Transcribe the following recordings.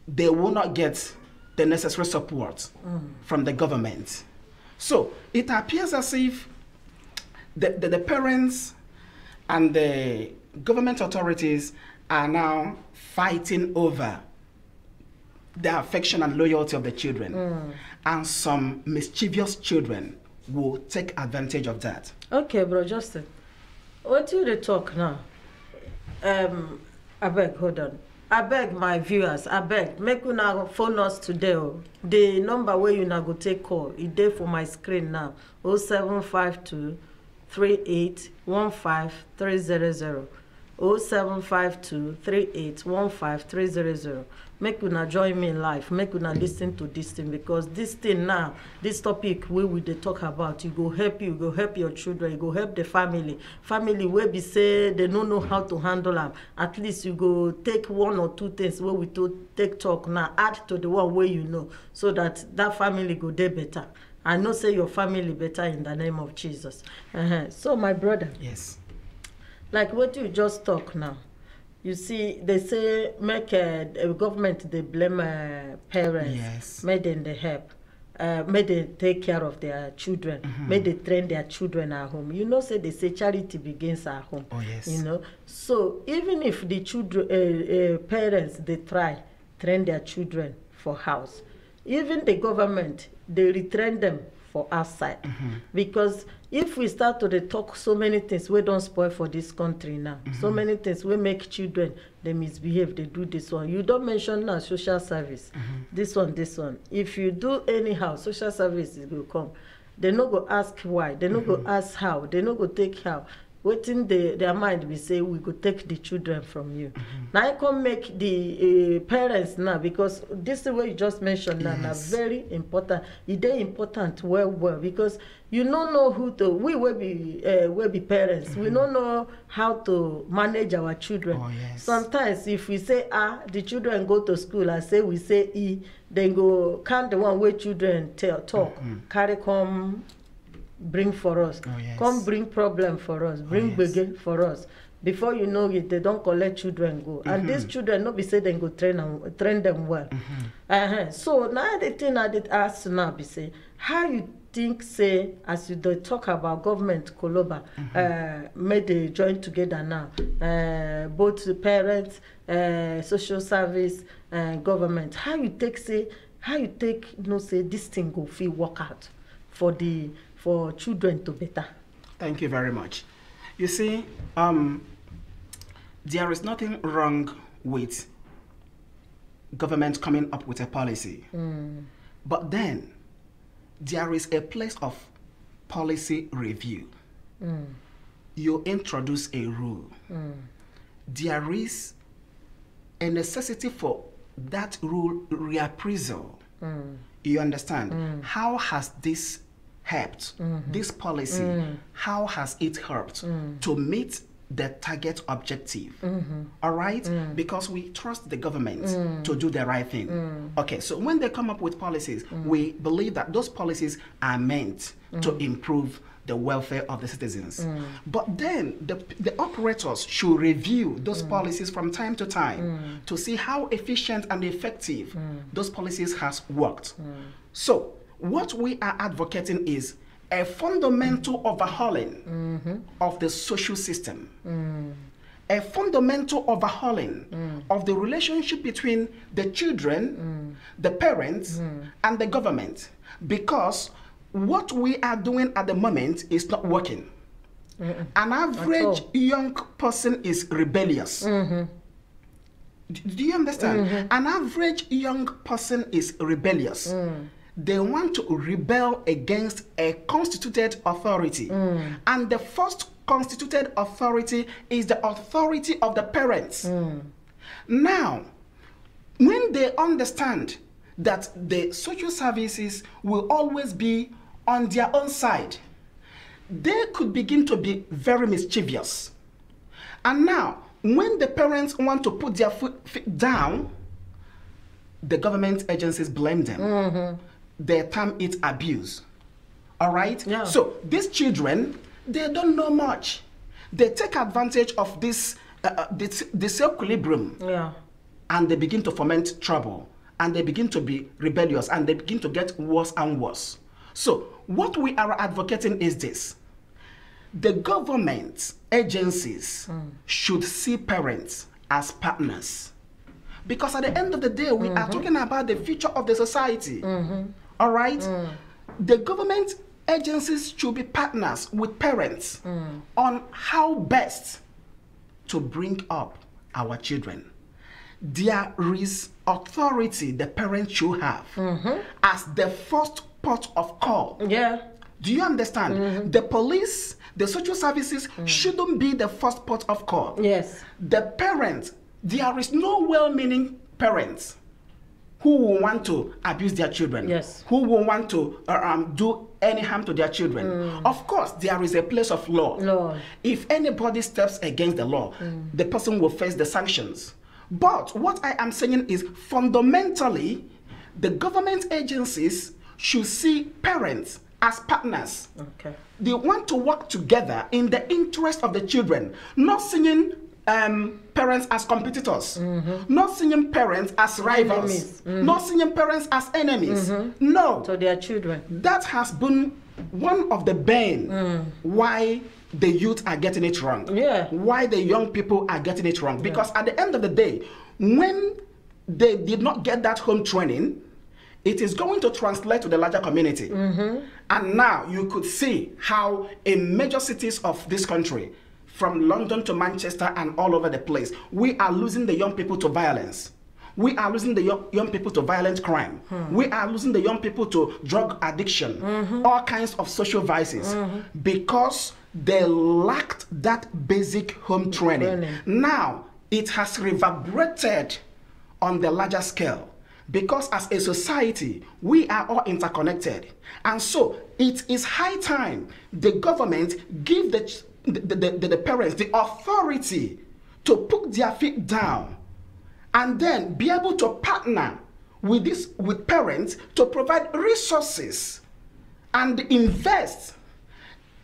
they will not get the necessary support from the government. So it appears as if the parents and the government authorities are now fighting over the affection and loyalty of the children. And some mischievous children will take advantage of that. Okay, bro, Justin. What do they talk now? I beg, hold on. I beg my viewers, I beg, make una phone us today. The number where you now go take call, it there for my screen now. 0752 3815300. 0752 3815300. Make una join me in live, make una listen to this thing, because this thing now, this topic we will talk about, it go help you, go help your children, it go help the family where we say they don't know how to handle them. At least you go take one or two things where we take talk now, add to the one where you know, so that family go there better. I know say your family better in the name of Jesus. So my brother, yes, like what you just talk now, you see, they say make a government, they blame parents, yes, make them they help, make they take care of their children, make they train their children at home. You know, say they say charity begins at home. Oh yes. You know, so even if the children, parents, they try train their children for house, even the government, they retrain them for outside. Because if we start to talk so many things, we don't spoil for this country now. So many things we make children, they misbehave, they do this one. You don't mention now social service. This one. If you do anyhow, social service will come. They no go ask why. They no go ask how. They no go take how. Waiting their mind we say we could take the children from you. Now I can make the parents now, because this is what you just mentioned now, now very important. It is important well because you don't know who to. We will be parents. We don't know how to manage our children. Oh, yes. Sometimes if we say the children go to school, I say we say then go count the one where children talk, carry come. Bring for us. Oh, yes. Come bring problem for us, bring begin for us. Before you know it, they don't collect children go. And these children not be say they go train them well. So now the thing I did ask now be say, how you think say as you talk about government Koloba, made they join together now, both the parents, social service, government. How you take say this thing go feel work out for children to better? Thank you very much. You see, there is nothing wrong with government coming up with a policy. But then, there is a place of policy review. You introduce a rule. There is a necessity for that rule reappraisal. You understand? How has this helped? This policy, how has it helped to meet the target objective? All right? Because we trust the government to do the right thing. Okay, so when they come up with policies, we believe that those policies are meant to improve the welfare of the citizens. But then the operators should review those policies from time to time to see how efficient and effective those policies has worked. So what we are advocating is a fundamental overhauling of the social system, a fundamental overhauling of the relationship between the children, the parents, and the government, because what we are doing at the moment is not working. An average young person is rebellious. Do you understand? An average young person is rebellious. They want to rebel against a constituted authority. And the first constituted authority is the authority of the parents. Now, when they understand that the social services will always be on their own side, they could begin to be very mischievous. And now, when the parents want to put their foot down, the government agencies blame them. They term it abuse. All right? Yeah. So these children, they don't know much. They take advantage of this disequilibrium, and they begin to foment trouble. and they begin to be rebellious, and they begin to get worse and worse. So what we are advocating is this: the government agencies should see parents as partners, because at the end of the day, we are talking about the future of the society. All right? The government agencies should be partners with parents on how best to bring up our children. There is authority the parents should have as the first port of call. Yeah. Do you understand? The police, the social services shouldn't be the first port of call. Yes. The parents, there is no well-meaning parents who will want to abuse their children, yes, who will want to do any harm to their children. Of course, there is a place of law. If anybody steps against the law, the person will face the sanctions. But what I am saying is, fundamentally, the government agencies should see parents as partners. Okay. They want to work together in the interest of the children, not seeing parents as competitors, not seeing parents as rivals, not seeing parents as enemies. No. To their children. That has been one of the bane why the youth are getting it wrong. Yeah. Why the young people are getting it wrong. Because at the end of the day, when they did not get that home training, it is going to translate to the larger community. And now you could see how in major cities of this country, from London to Manchester and all over the place, we are losing the young people to violence. We are losing the young people to violent crime. We are losing the young people to drug addiction, all kinds of social vices, because they lacked that basic home training. Now, it has reverberated on the larger scale, because as a society, we are all interconnected. And so, it is high time the government give the parents the authority to put their feet down and then be able to partner with parents to provide resources and invest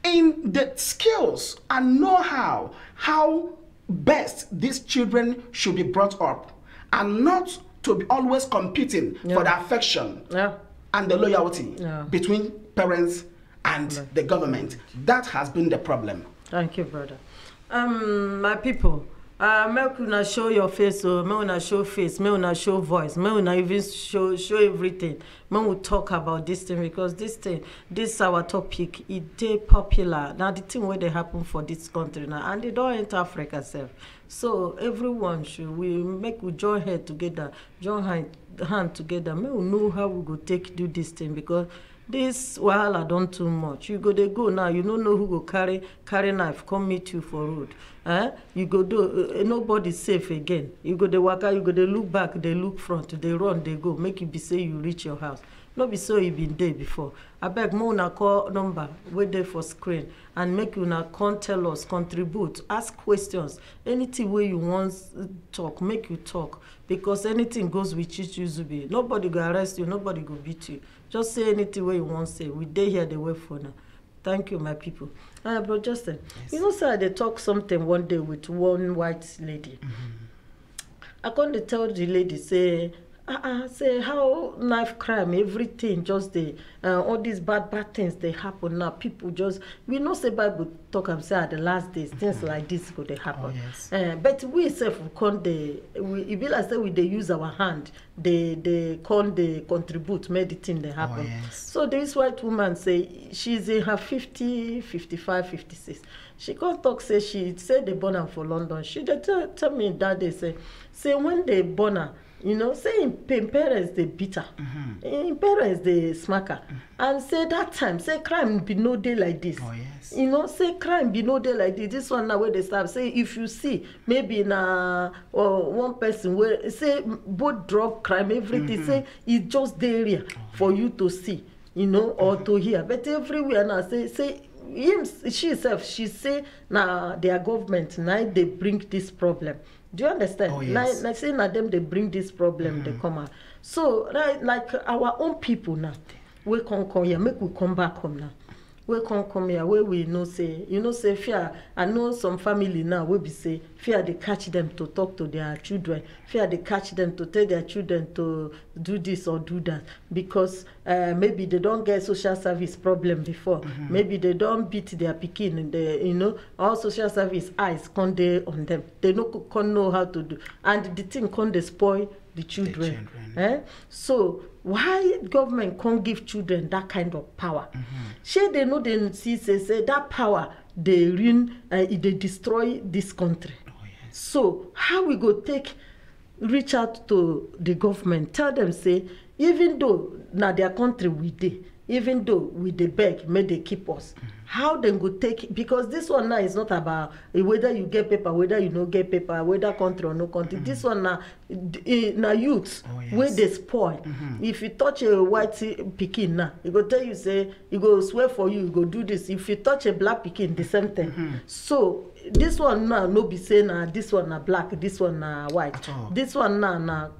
in the skills and know-how, how best these children should be brought up, and not to be always competing for the affection and the loyalty between parents and the government. That has been the problem. Thank you, brother. My people, make una show your face, so make una show face, make una show voice, make una even show everything. Make we talk about this thing, because this our topic, it dey popular. Now the thing where they happen for this country now, and they don't enter Africa self. So everyone should we join head together, join hand together. Make we know how we go take do this thing, because this wahala done too much. You go, they go now, you don't know who go carry knife, come meet you for road. You go do, nobody safe again. You go, they waka, you go, they look back, they look front, they run, they go. Make you be say you reach your house. No be so you been there before. I beg more una call number, wait there for screen, and make you una come tell us, contribute, ask questions. Anything where you want talk, make you talk. Because anything goes with you, be. Nobody go arrest you, nobody go beat you. Just say anything where you want to say. We dey here the way for now. Thank you, my people. Bro Justin, you know, sir, they talk something one day with one white lady. I can't tell the lady, say how knife crime, everything, just all these bad things they happen now. People just, we know say Bible talk and say at the last days things like this could happen. But we self can't it be like say we they use our hand, they can't contribute, make the thing they happen. So this white woman say she's in her 50, 55, 56. She can't talk, say she said they born her for London. She tell me that they say when they born her, you know, say in parents they beat her, in parents they smack her, and say that time, say crime be no day like this. You know, say crime be no day like this. This one now where they start, say if you see maybe na one person where say both drop crime, everything, say it's just the area for you to see, you know, or to hear. But everywhere now say she say now their government now they bring this problem. Do you understand? Like say now them they bring this problem, they come out. So right, like our own people now, we come here, make we come back home now. we come here, where we know say, say fear. I know some family now will be say fear they catch them to talk to their children, fear they catch them to tell their children to do this or do that, because maybe they don't get social service problem before, maybe they don't beat their pikin, and all social service eyes can't dey on them. They can't know how to do, and the thing can't spoil the children. So why government can't give children that kind of power? Shey they know they see say that power they ruin, they destroy this country. So how we go take reach out to the government, tell them say even though na their country we dey, even though we dey beg may they keep us, how them go take, because this one now is not about whether you get paper, whether you no get paper, whether country or no country. This one na youth where they spoil. If you touch a white pikin now, he go tell you say he go swear for you, he go do this. If you touch a black pikin, the same thing. So this one now no be saying this one na black, this one na white, this one now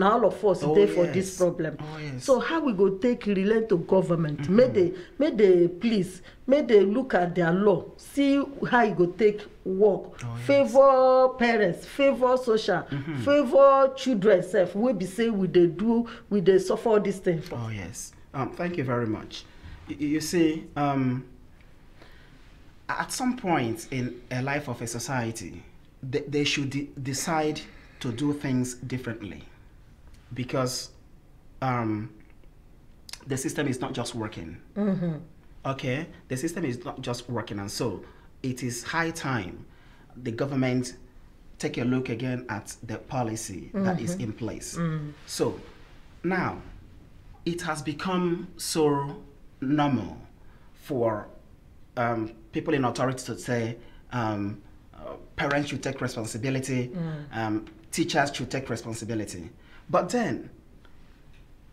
all of us there for this problem. So how we go take relate to government? May they please, may they look at their law, see how you go take work, favor parents, favor social, favor children self. We be say we they suffer all these things. Thank you very much. You see, at some point in a life of a society, they should decide to do things differently. Because the system is not just working. Okay, the system is not just working, and so it is high time the government take a look again at the policy that is in place. So now it has become so normal for people in authority to say parents should take responsibility, teachers should take responsibility. But then,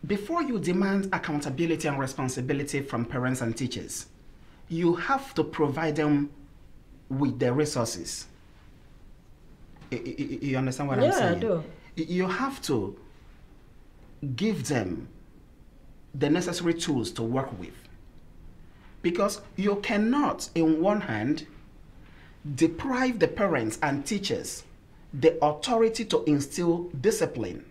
before you demand accountability and responsibility from parents and teachers, you have to provide them with the resources. You understand what I'm saying? Yeah, I do. You have to give them the necessary tools to work with. Because you cannot, in one hand, deprive the parents and teachers the authority to instill discipline.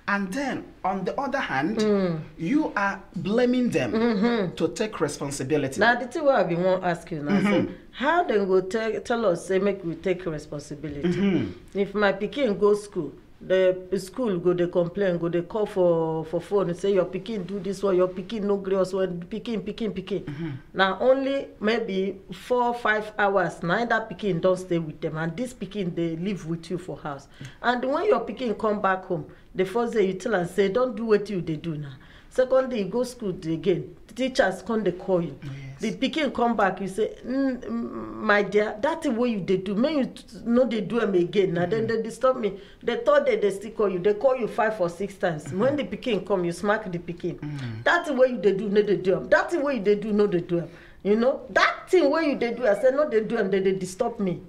And then, on the other hand, you are blaming them to take responsibility. Now, the thing I want to ask you now, say, how they go tell us, say, make we take responsibility? If my pikin go school, the school go they complain, go they call for phone and say your pikin do this one, your pikin no gree us, when pikin. Now only maybe 4 or 5 hours, now that pikin don't stay with them, and this pikin they live with you for house. And when your pikin come back home, the first day you tell and say don't do what you they do now. Second day you go school again, the teachers come they call you. The pikin come back, you say, my dear, that's the way you they do. May you know they do them again. Now then they disturb me. The third day they still call you. They call you 5 or 6 times. When the pikin come, you smack the pikin. That's the way you they do, no they do them. That's the way you they do, no they do them. You know, that thing where you they do, I said no they do them, they disturb me.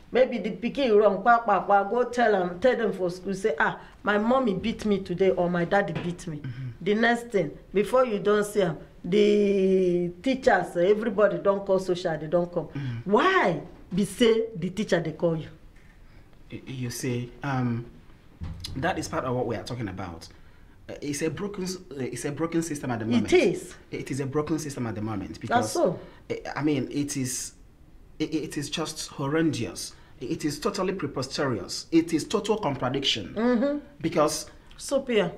Maybe the pikin wrong, go tell them for school, say, my mommy beat me today or my daddy beat me. The next thing, before you don't see them, the teachers, everybody don't call social, they don't come. Why be say the teacher they call you? You see, that is part of what we are talking about. It's a broken system at the moment. It is a broken system at the moment because that's so. I mean, it is just horrendous. It is totally preposterous. It is total contradiction because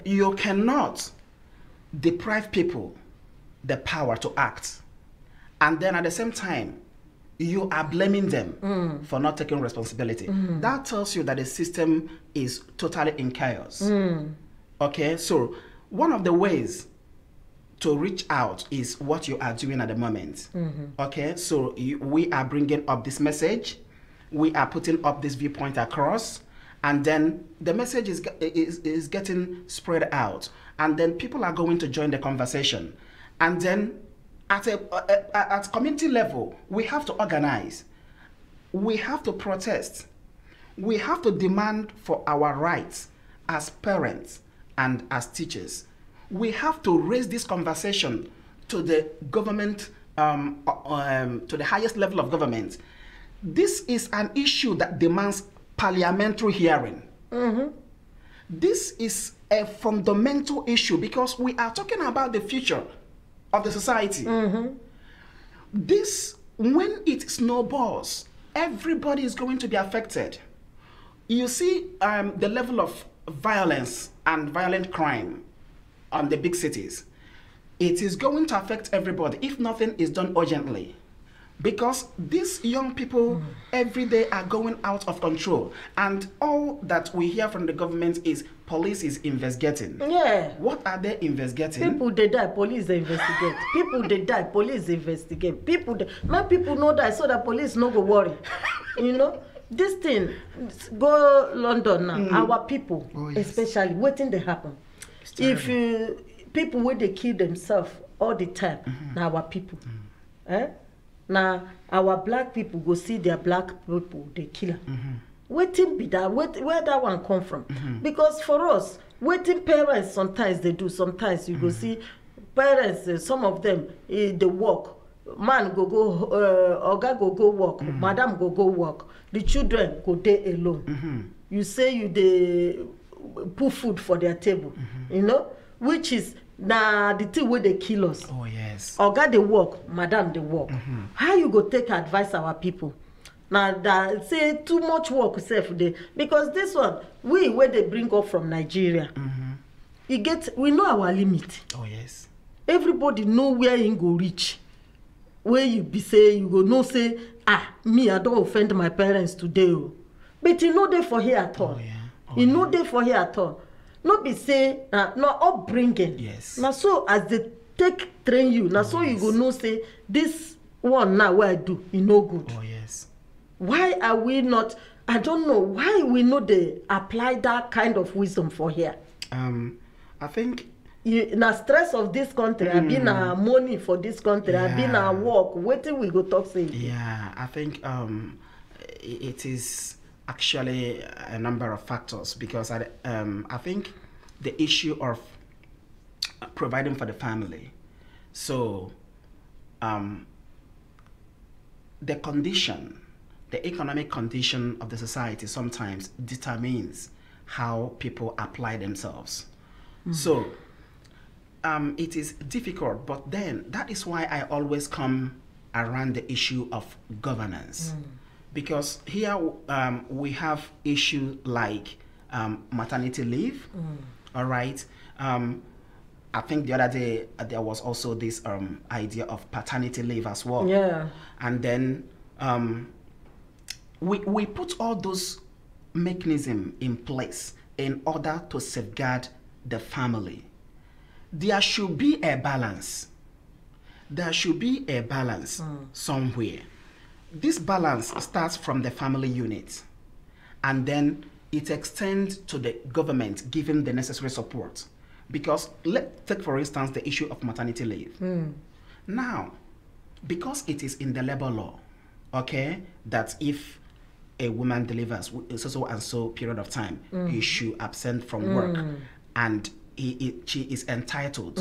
you cannot deprive people the power to act, and then at the same time you are blaming them for not taking responsibility. That tells you that the system is totally in chaos. Okay, so one of the ways to reach out is what you are doing at the moment. Okay, so we are bringing up this message, we are putting up this viewpoint across, and then the message is getting spread out, and then people are going to join the conversation. And then at community level, we have to organize, we have to protest, we have to demand for our rights as parents and as teachers. We have to raise this conversation to the government to the highest level of government, this is an issue that demands parliamentary hearing. This is a fundamental issue because we are talking about the future of the society. This, when it snowballs, everybody is going to be affected. You see the level of violence and violent crime on the big cities. It is going to affect everybody if nothing is done urgently. Because these young people every day are going out of control. And all that we hear from the government is police is investigating. Yeah. What are they investigating? People they die, police they investigate. People they die, police they investigate. People they, my people know that so that police no go worry. You know? This thing, go London now, our people, especially, waiting they happen. If people where they kill themselves all the time, now our people. Now our black people go see their black people, they kill them. Waiting be that, where that one come from? Because for us, waiting parents sometimes they do, sometimes you go see parents, some of them, they work. Man go oga go work, madam go work. The children go there alone. You say you they put food for their table, you know, which is now the thing where they kill us. Oh yes. Oga they work, madam they work. How you go take advice our people? Now that say too much work self they because this one where they bring up from Nigeria, we know our limit. Oh yes. Everybody know where you go reach. Where you be say you go no say me I don't offend my parents today, but you know they for here at all. You know they for here at all. Not be say no upbringing. Yes. Now so as they train you, now so you go no say this one now where I do you no good. Oh yes. Why are we not? I don't know why we know they apply that kind of wisdom for here. I think. Na stress of this country, I been money for this country, I been work. Waiting we go talk say. Yeah, I think it is actually a number of factors because I think the issue of providing for the family. So the condition, the economic condition of the society sometimes determines how people apply themselves. So it is difficult, but then that is why I always come around the issue of governance. Because here we have issues like maternity leave, all right? I think the other day there was also this idea of paternity leave as well. Yeah. And then we put all those mechanisms in place in order to safeguard the family. There should be a balance. There should be a balance somewhere. This balance starts from the family unit and then it extends to the government giving the necessary support. Because let's take for instance the issue of maternity leave. Now, because it is in the labor law, okay, that if a woman delivers so and so period of time, you should absent from work and she is entitled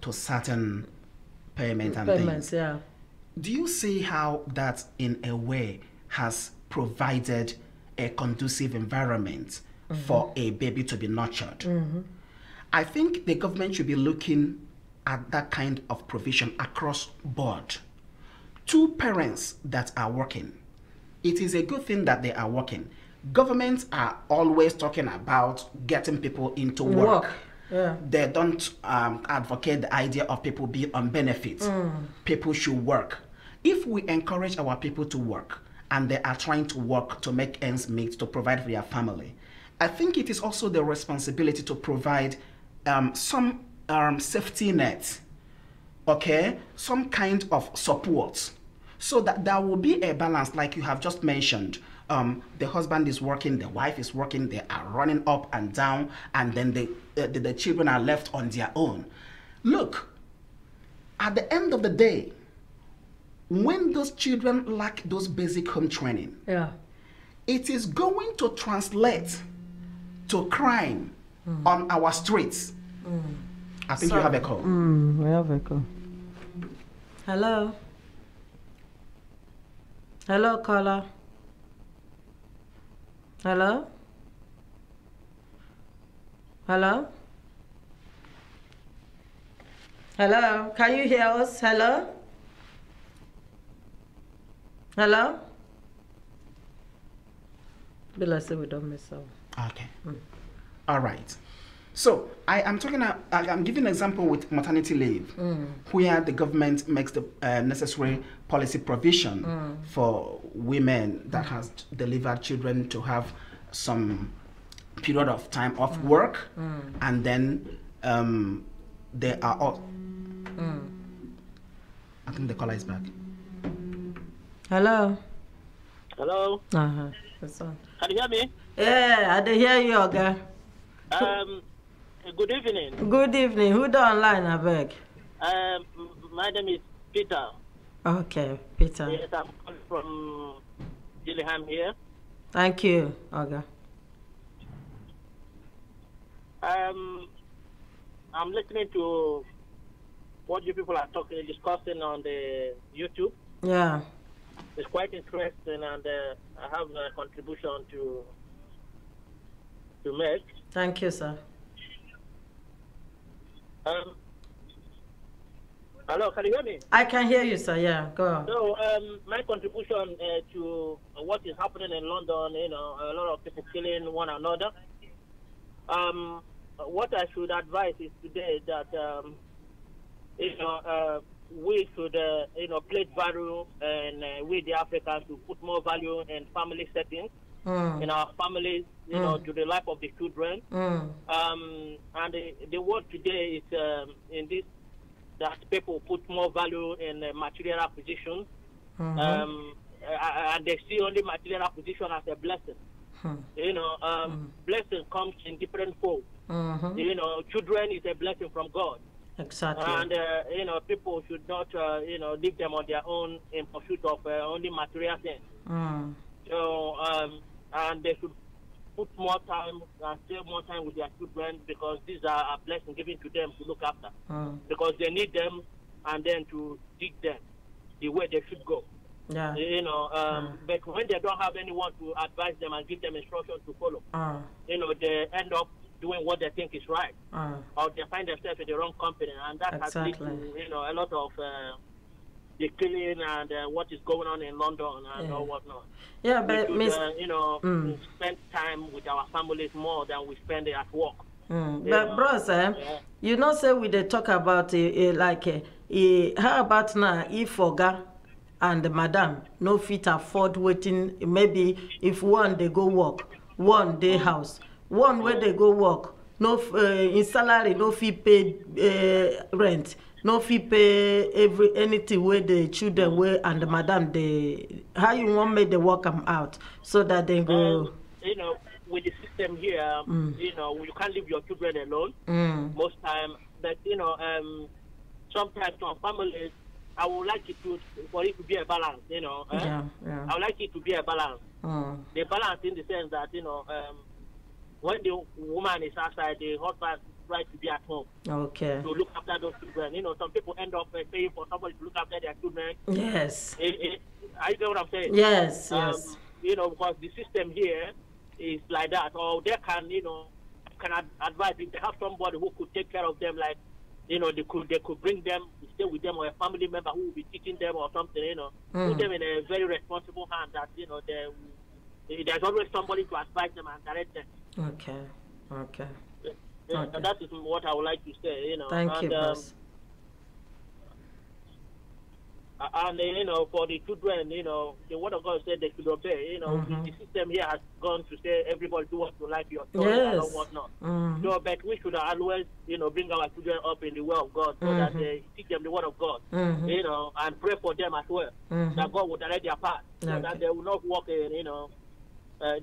to certain payment and things. Yeah. Do you see how that in a way has provided a conducive environment for a baby to be nurtured? I think the government should be looking at that kind of provision across board. Two parents that are working, it is a good thing that they are working. Governments are always talking about getting people into work. Yeah. They don't advocate the idea of people being on benefits. People should work. If we encourage our people to work and they are trying to work to make ends meet, to provide for their family, I think it is also the responsibility to provide some safety net, okay, some kind of support, so that there will be a balance like you have just mentioned. The husband is working, the wife is working, they are running up and down, and then the children are left on their own. Look, at the end of the day, when those children lack those basic home training, it is going to translate to crime on our streets. I think you have a call. We have a call. Hello. Hello, caller. Hello? Hello? Hello? Can you hear us? Hello? Hello? Be like say we don't miss out. Okay. All right. So I'm giving an example with maternity leave, where the government makes the necessary policy provision for women that has delivered children to have some period of time off work, and then they are all. I think the caller is back. Hello? Hello? That's on. Can you hear me? Yeah, I did hear you, Oga. Good evening. Good evening. Who the online, I beg? My name is Peter. Okay, Peter. Yes, I'm calling from Gillingham here. Thank you, Oga. I'm listening to what you people are discussing on the YouTube. Yeah. It's quite interesting, and I have a contribution to make. Thank you, sir. Hello, can you hear me? I can hear you, sir. Yeah, go on. So, my contribution to what is happening in London, a lot of people killing one another. What I should advise is today that, we should, place value, and we the Africans to put more value in family settings, in our families, to the life of the children. And the word today is in this, that people put more value in material acquisition, and they see only material acquisition as a blessing. Blessing comes in different forms. Children is a blessing from God. Exactly. And people should not leave them on their own in pursuit of only material things. So and they should put more time and spend more time with their children, because these are a blessing given to them to look after. Because they need them, and then to teach them the way they should go. Yeah. But when they don't have anyone to advise them and give them instructions to follow, they end up doing what they think is right, or they find themselves in the wrong company, and that has led to a lot of the killing and what is going on in London and all whatnot. Yeah, but we should, spend time with our families more than we spend it at work. But bros, you know, say we they talk about how about now if Oga and madam no fit afford waiting, maybe if one they go work, one day house, one where they go work, no in salary no fit pay rent, no fit pay anything where the children where and the madam they, how you want make the work them out so that they go. With the system here, you can't leave your children alone most time. But sometimes some families, I would like it for it to be a balance. I would like it to be a balance. The balance in the sense that when the woman is outside, the husband right to be at home. Okay. To look after those children. Some people end up paying for somebody to look after their children. Yes. I get what I'm saying? Yes, yes. Because the system here is like that. Or they can, can advise if they have somebody who could take care of them, like, they could bring them, stay with them, or a family member who will be teaching them or something, put them in a very responsible hand that, there's always somebody to advise them and direct them. Okay. And that is what I would like to say, Thank you, boss. And for the children, the word of God said they should obey. The system here has gone to say everybody do what you like, your choice, and whatnot. So, but we should always, bring our children up in the way of God, so that they teach them the word of God, and pray for them as well, that God will direct their path, so that they will not walk in,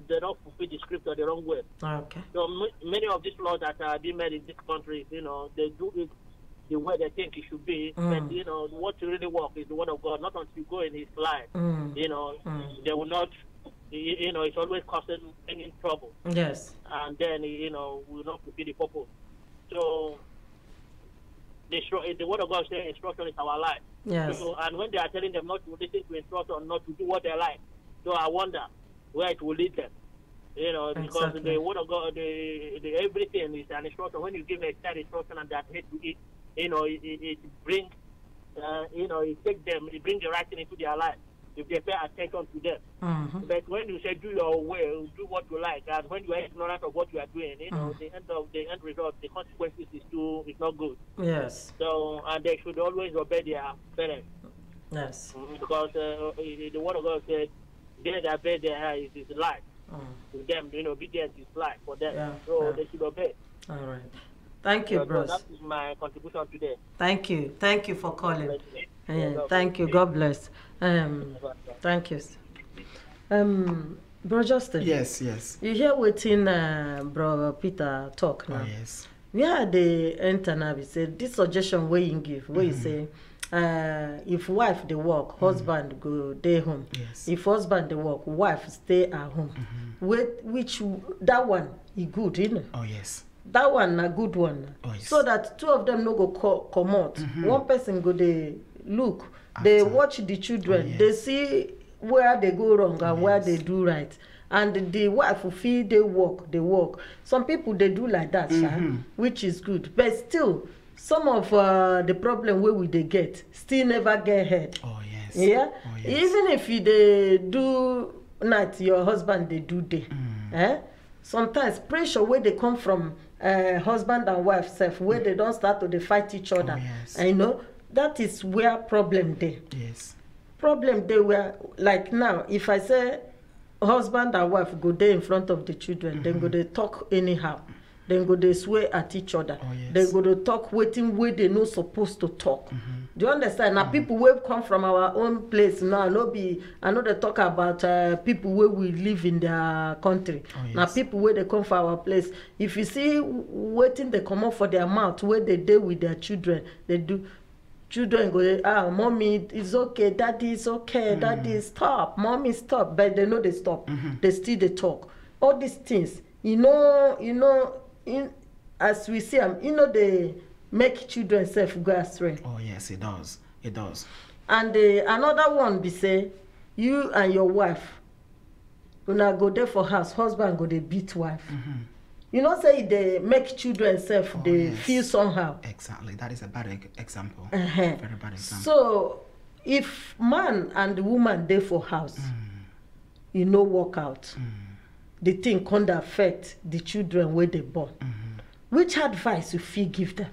they don't fulfill the scripture the wrong way. Okay. So many of these laws that are being made in this country, they do it the way they think it should be, but what really work is the word of God. Not until you go in His line, they will not. It's always causing any trouble. Yes. And then will not fulfill the purpose. So the word of God says instruction is our life. Yes. So, and when they are telling them not to listen to instruction, not to do what they like, so I wonder where it will lead them. You know, because exactly. the word of God, the everything is an instruction. When you give a child instruction and that hate to it, you know, it brings, you know, it takes them, it brings the right thing into their life if they pay attention to them. But when you say do your will, do what you like, and when you are ignorant of what you are doing, you know, the end result, the consequences is not good. Yes. So, and they should always obey their parents. Yes. Because the word of God said, they that obey their is life. To them, you know, obedience is life for them. Yeah, so they should obey. All right. Thank you, bros. So that is my contribution today. Thank you. Thank you for calling. Thank you. God bless. Thank you. Bro Justin. Yes, yes. You hear waiting, Bro Peter talk now. Oh, yes. Yeah, the internet said this suggestion where you give, where you say, if wife they work, husband go day home. Yes. If husband they work, wife stay at home. Which that one is good, you know. Oh yes. That one a good one. Oh, yes. So that two of them no go come out. One person go they look, After. they watch the children, Oh, yes. they see where they go wrong and where they do right. And the wife will feel they work. Some people they do like that, which is good. But still, some of the problem where we they get still never get ahead. Oh yes. Yeah. Oh, yes. Even if you they do night, your husband they do day. Sometimes pressure where they come from husband and wife self, where they don't start to they fight each other. Oh, yes. And you know that is where problem they. Yes. Problem they were like now. If I say husband and wife go there in front of the children, then go they talk anyhow. Then go they swear at each other. Oh, yes. Then go they talk waiting where they not supposed to talk. Do you understand? Now people will come from our own place now. I know they talk about people where we live in their country. Oh, yes. Now people where they come from our place. If you see waiting they come up for their mouth where they deal with their children, they do. Children go, mommy, it's okay, daddy, it's okay, daddy, stop, mommy, stop. But they know they stop. They still they talk. All these things, as we see them, they make children self go astray. Oh yes, it does. It does. And another one be say, you and your wife, when I go there for house, husband go they beat wife. You know, say they make children self, they yes. feel somehow. Exactly. That is a bad example. Very bad example. So, if man and woman there for house, you know, work out, the thing can't affect the children where they born. Which advice you feel give them?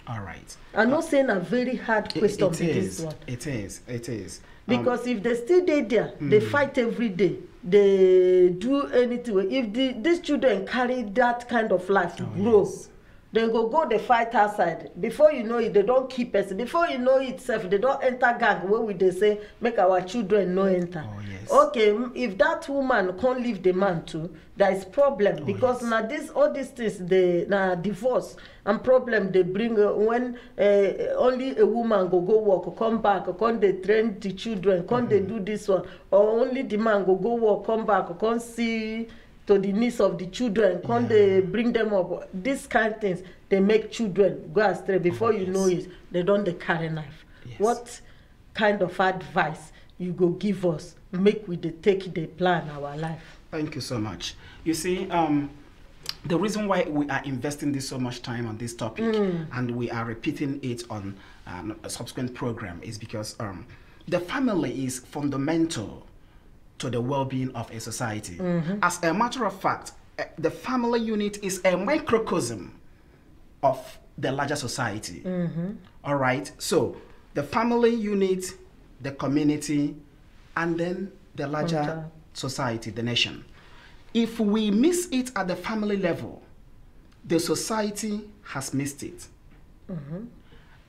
All right. I'm not saying a very hard question with this one. It is. Because if they still there, they fight every day. They do anything. If these children carry that kind of life to grow, yes. they go they fight outside. Before you know it, they don't keep us. Before you know itself, they don't enter gang. Where would they say make our children no enter? Oh, yes. Okay, if that woman can't leave the man too, there is problem because yes. now all these things they now divorce and problem they bring when only a woman go work, come back, come they train the children, come they do this one, or only the man go work, come back, come see to the needs of the children, come they bring them up. These kind of things they make children go astray. Before you know it, they don't they carry knife. Yes. What kind of advice you go give us? Make we take the plan our life. Thank you so much. You see, the reason why we are investing this so much time on this topic and we are repeating it on a subsequent program is because the family is fundamental to the well-being of a society. As a matter of fact, the family unit is a microcosm of the larger society. All right, so the family unit, the community, and then the larger society, the nation. If we miss it at the family level, the society has missed it.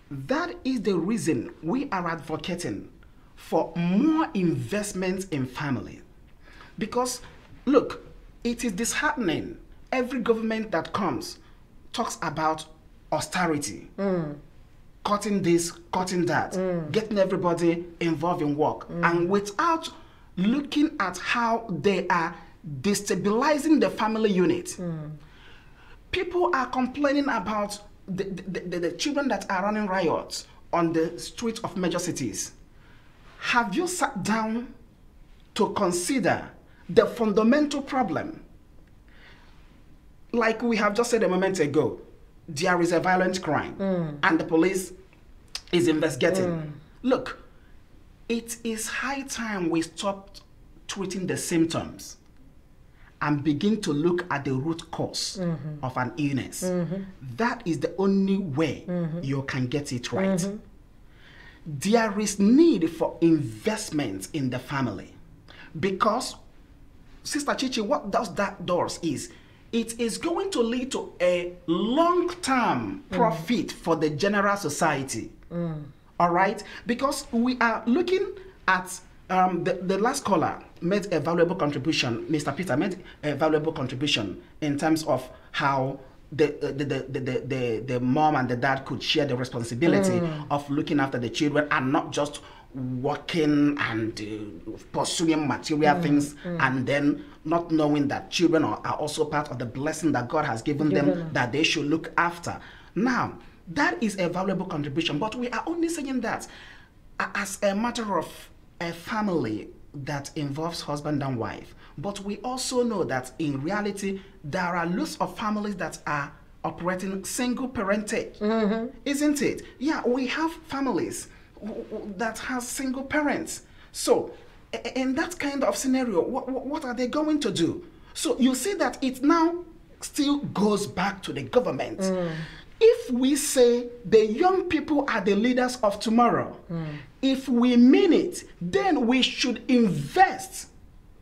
That is the reason we are advocating for more investment in family. Because, look, it is disheartening. Every government that comes talks about austerity, cutting this, cutting that, getting everybody involved in work, and without looking at how they are destabilizing the family unit. People are complaining about the children that are running riots on the streets of major cities, have you sat down to consider the fundamental problem? Like we have just said a moment ago, there is a violent crime and the police is investigating. Look, it is high time we stopped treating the symptoms and begin to look at the root cause of an illness. That is the only way you can get it right. There is need for investment in the family, because, Sister Chichi, what that does is, it is going to lead to a long-term profit for the general society. All right? Because we are looking at the last caller made a valuable contribution. Mr. Peter made a valuable contribution in terms of how the mom and the dad could share the responsibility of looking after the children and not just working and pursuing material things and then not knowing that children are also part of the blessing that God has given them that they should look after. Now, that is a valuable contribution, but we are only saying that as a matter of a family that involves husband and wife. But we also know that in reality, there are lots of families that are operating single parentage, isn't it? Yeah, we have families that have single parents. So in that kind of scenario, what are they going to do? So you see that it now still goes back to the government. If we say the young people are the leaders of tomorrow, if we mean it, then we should invest.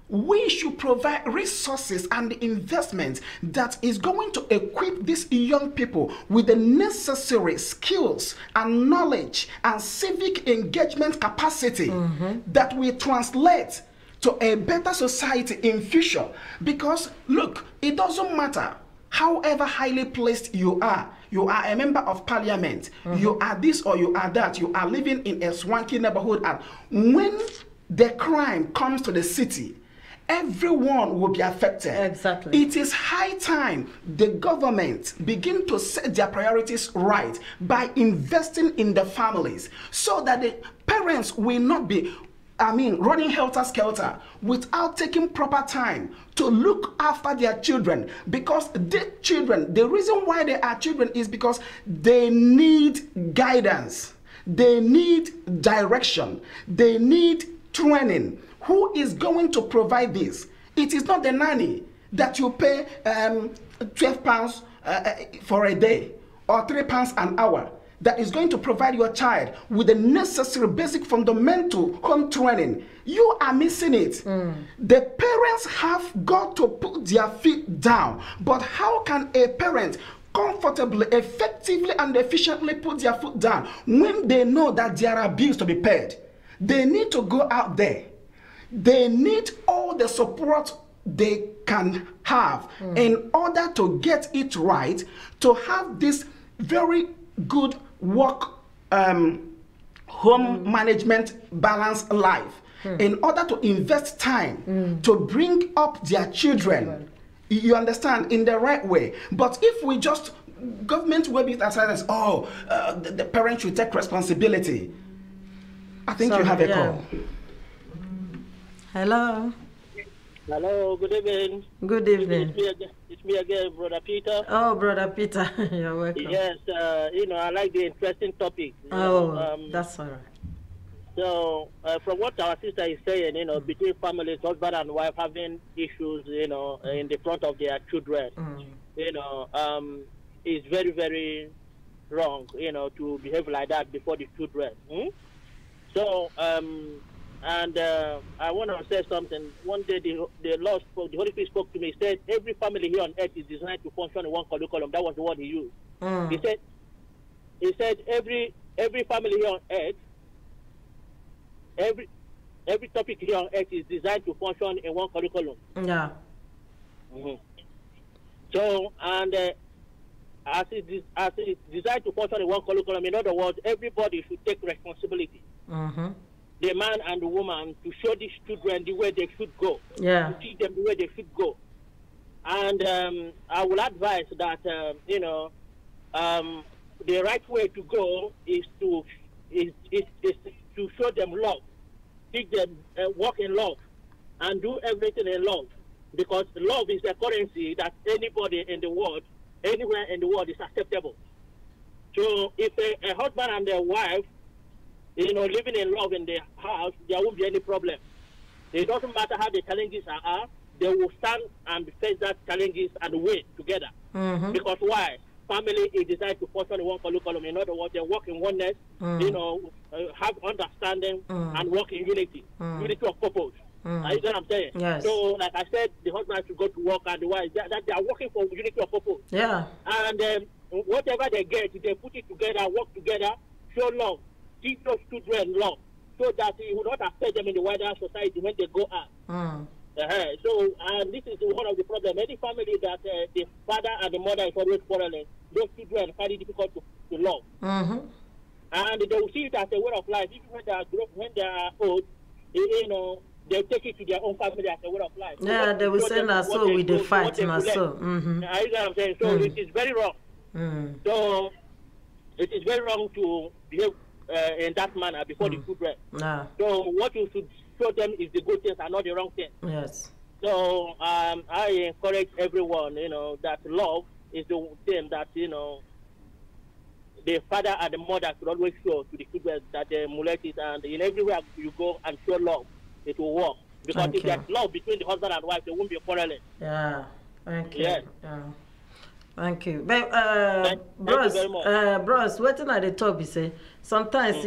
We should provide resources and investment that is going to equip these young people with the necessary skills and knowledge and civic engagement capacity that will translate to a better society in future. Because look, it doesn't matter however highly placed you are a member of parliament, you are this or you are that, you are living in a swanky neighborhood, and when the crime comes to the city, everyone will be affected. Exactly. It is high time the government begin to set their priorities right by investing in the families so that the parents will not be running helter-skelter without taking proper time to look after their children. Because the children, the reason why they are children is because they need guidance, they need direction, they need training. Who is going to provide this? It is not the nanny that you pay 12 pounds for a day or 3 pounds an hour that is going to provide your child with the necessary basic fundamental home training. You are missing it. The parents have got to put their feet down. But how can a parent comfortably, effectively, and efficiently put their foot down when they know that there are bills to be paid? They need to go out there. They need all the support they can have in order to get it right, to have this very good work, home management, balanced life, in order to invest time to bring up their children, you understand, in the right way. But if we just, government will be aside as, the parent should take responsibility. I think you have a call. Hello. Hello, good evening. Good evening. It's me again, Brother Peter. Oh, Brother Peter, you're welcome. Yes, I like the interesting topic. That's all right. So, from what our sister is saying, between families, husband and wife having issues, in the front of their children, is very, very wrong, to behave like that before the children. So, and I want to say something. One day the Holy Spirit spoke to me. He said, every family here on earth is designed to function in one curriculum. That was the word he used. He said every family here on earth, every topic here on earth is designed to function in one curriculum. Yeah. So, and as it's designed to function in one curriculum, in other words, everybody should take responsibility. The man and the woman, to show these children the way they should go. Yeah. To teach them the way they should go. And I will advise that, the right way to go is to show them love, teach them walk in love, and do everything in love, because love is a currency that anybody in the world, anywhere in the world, is acceptable. So if a husband and a wife, living in love in the house, there won't be any problem. It doesn't matter how the challenges are, they will stand and face that challenges and win together. Because why? Family is designed to function in one curriculum. In other words, they work in oneness, have understanding and work in unity, unity of purpose. You know what I'm saying? Yes. So, like I said, the husband should go to work, and the wife, that they are working for unity of purpose. Yeah. And whatever they get, they put it together, work together, show love, teach those children love, so that it will not affect them in the wider society when they go out. So, and this is one of the problems. Any family that the father and the mother is always quarreling, those children find it difficult to love. And they will see it as a way of life. Even when they are old, they take it to their own family as a way of life. Yeah, they will send us so with the fight, and so. You know what I'm saying? So it is very wrong. So it is very wrong to behave in that manner before the children. So what you should show them is the good things and not the wrong things. Yes. So I encourage everyone, that love is the thing that, the father and the mother should always show to the children, that they emulate it, and in everywhere you go and show love, it will work. Because if there's love between the husband and wife, there won't be a quarreling. Yeah. Thank you. Yes. Yeah. Thank you. But, thank you very much. bros, waiting at the top, you say, sometimes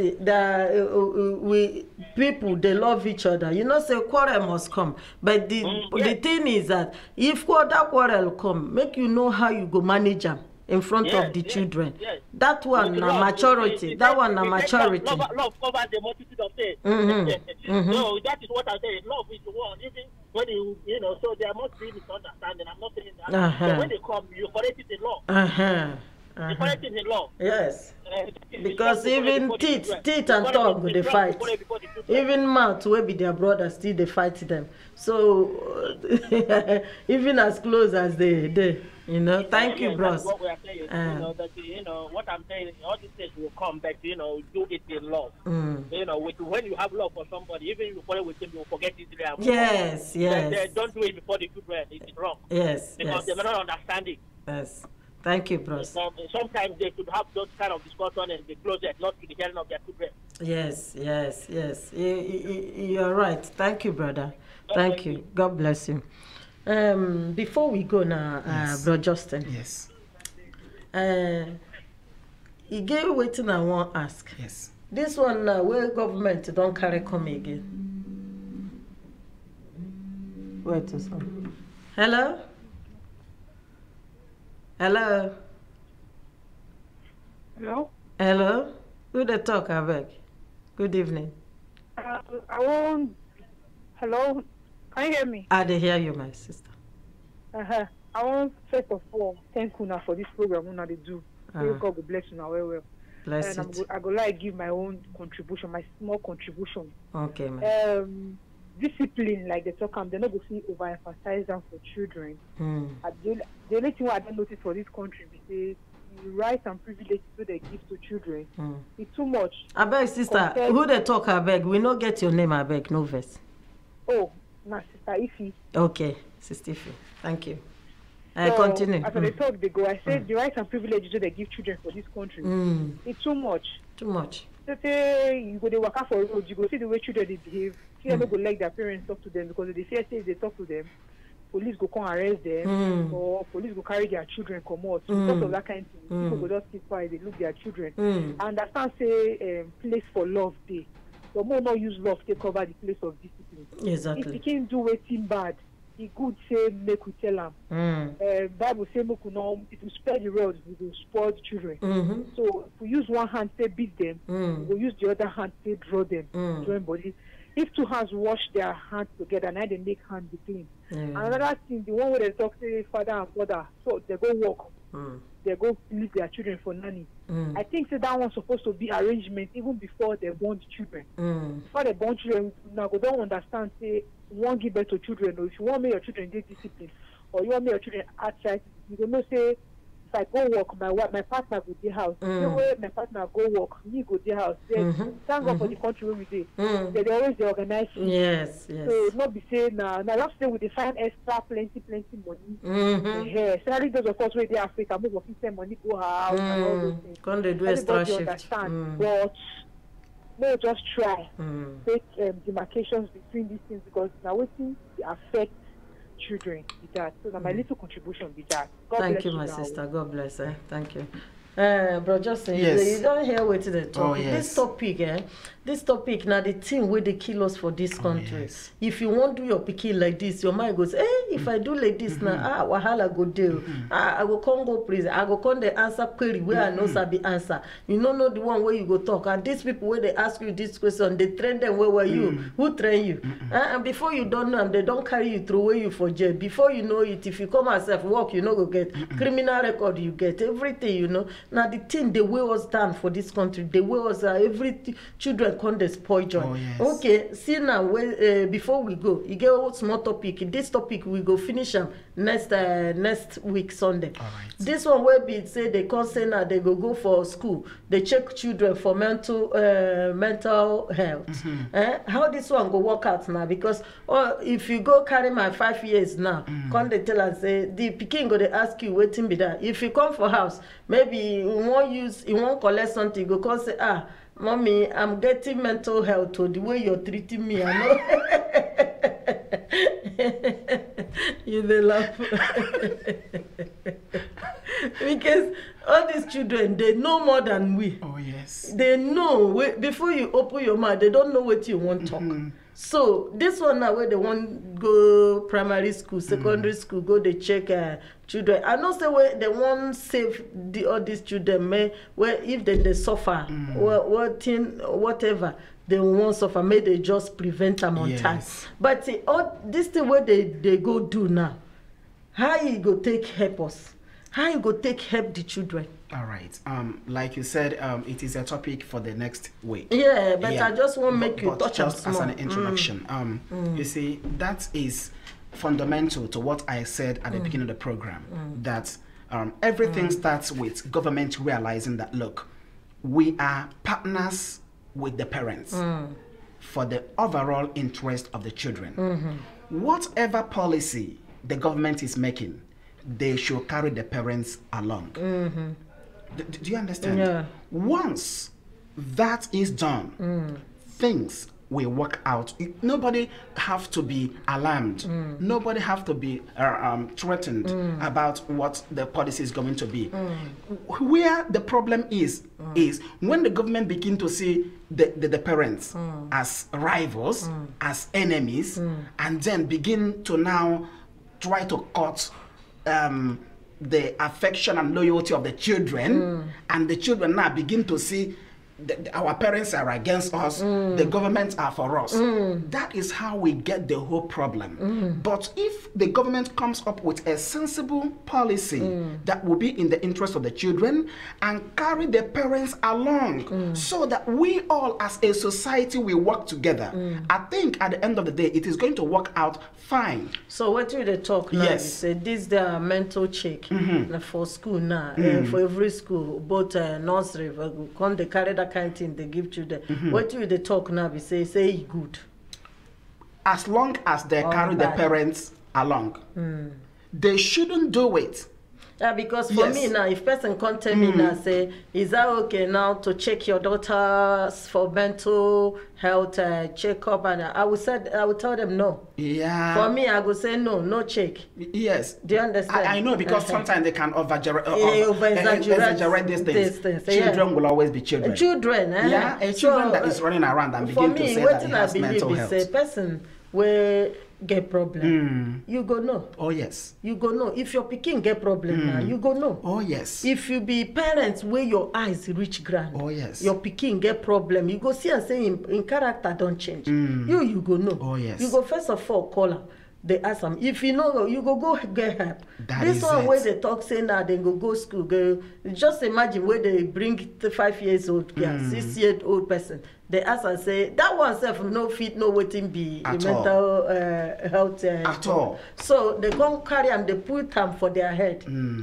people, they love each other. Say quarrel must come. But the thing is that if that quarrel come, make you know how you go manage them in front of the children. That one na maturity. That one na maturity. Love covers the multitude of things. So that is what I say. Love is the one. Even when so there must be misunderstanding. I'm not saying that. So when they come, you correct it in law. You correct it in law. Yes. Because even teeth and tongue they fight. Even mouth will be their brothers, still they fight them. So even as close as they. Thank you, bros. That's what we are saying. What I'm saying, all these things will come back. Do it in love. When you have love for somebody, even if you quarrel with him, you will forget it. Yes. Don't do it before the children. It's wrong. Yes. Because they may not understand it. Yes. Thank you, bros. Sometimes they should have those kind of discussion in the closet, not to the hearing of their children. Yes. You're right. Thank you, brother. Thank you. God bless you. Before we go now, Bro Justin. Yes. He gave waiting I want ask. Yes. This one now, where government don't carry come again. Wait a second. Hello? Hello? Hello? Who they talk, I beg? Good evening. Hello? Can you hear me? I did hear you, my sister. I want, first of all, thank you now for this program they do. God will bless you now well. Bless and it. I go like give my own contribution, my small contribution. Okay, man. Discipline, like they talk, they're not going to overemphasize them for children. The only thing I don't notice for this country is the rights and privileges that they give to children. It's too much. I beg, sister, who they talk, I beg? We not get your name, I beg, no verse. Oh, my sister Ify. Okay, Sister Ify. Thank you. So, continue. After they talk, they go, I said the rights and privileges that they give children for this country. It's too much. Too much. So say you go they work out for road, you go see the way children they behave. Children don't go like their parents talk to them because they fear say if they talk to them, police go come arrest them or police go carry their children come out. Because of that kind of thing, people go just keep quiet, they look their children. I understand say place for love day. But more not use love to cover the place of discipline. Exactly. If you can't do anything bad, he good say make we tell them. Bible say make we know if we spare the road, we will spoil the children. So if we use one hand to beat them, we will use the other hand to draw them, join body. If two hands wash their hands together, now they make hands be clean. Another thing, the one where they talk say father and mother, so they go work. They go leave their children for nanny. I think that one's supposed to be arrangement even before they born children. Before they born children, now go don't understand say won't give birth to children, or if you want me your children get discipline, or you want me your children outside, you don't know say if I go work, my partner go the house. The way my partner go work, me go the house. Thank God for the country where we dey. They always organize. Yes, yes. So not be saying now last day we define extra plenty money. Especially those of us where they Africa, move of send money go house and all those things. Can't they do extra shift? Understand, but no, just try take demarcations between these things because now waiting to affect children with that. So now my little contribution with that. God Thank bless you, my now. sister. God bless her. Thank you. Bro, just say you don't hear what the talk. Oh, yes. This topic now the thing where they kill us for this country. Yes. If you want to do your picking like this, your mind goes, if I do like this now, wahala go deal. I go come go prison. I go come the answer query where I know sabi answer. You don't know the one where you go talk. And these people where they ask you this question, they train them where were you? Who train you? And before you don't know them, they don't carry you through where you for jail. Before you know it, if you come and self work, you know go get criminal record, you get everything, you know. Now the thing they weigh us down for this country, they weigh us every children come they spoil joy. Oh, yes. Okay, see now before we go, you get a small topic. This topic we go finish them next week Sunday. All right. This one will be say they come say now they go for school. They check children for mental health. How this one go work out now? Because if you go carry my 5 years now, come they tell us say the pikin go they ask you waiting be that. If you come for house, maybe you won't collect something. You go come say Mommy, I'm getting mental health to the way you're treating me. I know. You they laugh. Because all these children, they know more than we. Oh, yes. They know. Before you open your mouth, they don't know what you want to talk. So this one now where they want go primary school, secondary school, go they check children. I know say where they want save all these children, where if they suffer, whatever they won't suffer, may they just prevent them on time. But all this thing where they go do now, how you go take help us? How you go take help the children? All right. Like you said, it is a topic for the next week. Yeah, but I just want to make you touch just as an introduction. You see, that is fundamental to what I said at the beginning of the program. That everything starts with government realizing that look, we are partners with the parents for the overall interest of the children. Whatever policy the government is making, they should carry the parents along. Do you understand? Yeah. Once that is done, things will work out. Nobody have to be alarmed. Nobody have to be threatened about what the policy is going to be. Where the problem is when the government begin to see the parents as rivals, as enemies, and then begin to now try to cut the affection and loyalty of the children, and the children now begin to see our parents are against us, the government are for us. That is how we get the whole problem. But if the government comes up with a sensible policy that will be in the interest of the children and carry the parents along so that we all as a society will work together, I think at the end of the day it is going to work out fine. So what do they talk now? Yes. Say this the mental check for school now, for every school, both nursery, when they carry that kind of thing they give children. What do they talk now? We say good. As long as they carry the parents along, they shouldn't do it. Yeah, because for me now, if person come tell me now, say, is that okay now to check your daughters for mental health checkup? And I would tell them no. Yeah. For me, I would say no check. Yes. Do you understand? I know, because sometimes they can over-exaggerate these things. Children will always be children. Children, Yeah, a children that is running around and begin to say that he has mental health. Say person where get problem, you go know. Oh yes. You go know. If your pikin get problem now, you go know. Oh yes. If you be parents where your eyes reach ground, oh yes, your pikin get problem, you go see and say in character don't change. You go know. Oh yes. You go first of all call them. They ask them if you know you go get help. This one where they talk say now they go school. Just imagine where they bring the 5 years old girl, 6 year old person. they ask and say that one self no fit no waiting be a mental health at all. So they go carry and they put them for their head.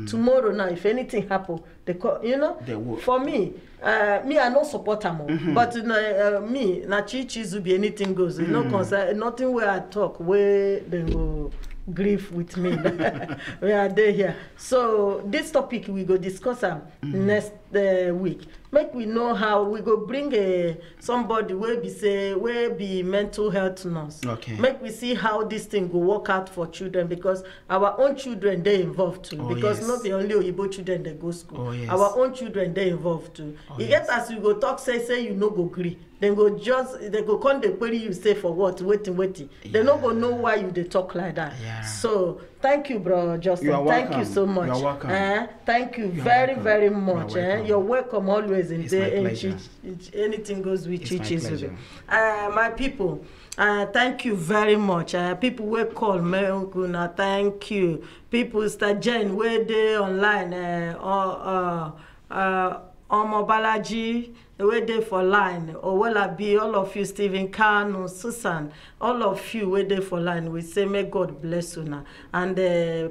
Tomorrow now, if anything happen, they call, you know. They would. For me, I no support them, but me na chizu be anything goes. You know, concern nothing where I talk where they go grief with me. We are there here. So this topic we go discuss next week. Make we know how we go bring somebody where be mental health nurse. Okay. Make we see how this thing go work out for children, because our own children they involved too. Because not the only Oyibo children they go school. Our own children they involved too. You get as you go talk say you no go agree. Then they go come the query you say for what waiting. They no go know why you they talk like that. So thank you, bro Justin. Thank you so much. You're welcome. Thank you very much. You're welcome always in there. Anything goes with Chichi. My people, thank you very much. People will call me Unkuna. Thank you. People start Jen where they online Omobalaji, where they for line, or will I be all of you, Stephen Kanu, Susan, all of you where they for line. We say may God bless you now. And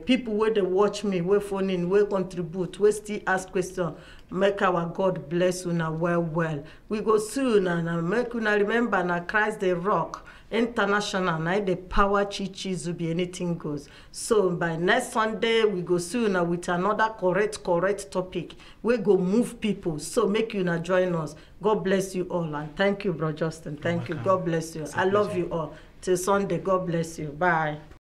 people where they watch me, where phone in, where contribute, where still ask questions. Make our God bless you now well. We go soon and make you remember now Christ the Rock. International, now the power chichi will be anything goes. So by next Sunday we go soon with another correct topic. We go move people. So make you now join us. God bless you all and thank you, bro Justin. Thank you. God bless you. I love you all. Till Sunday. God bless you. Bye.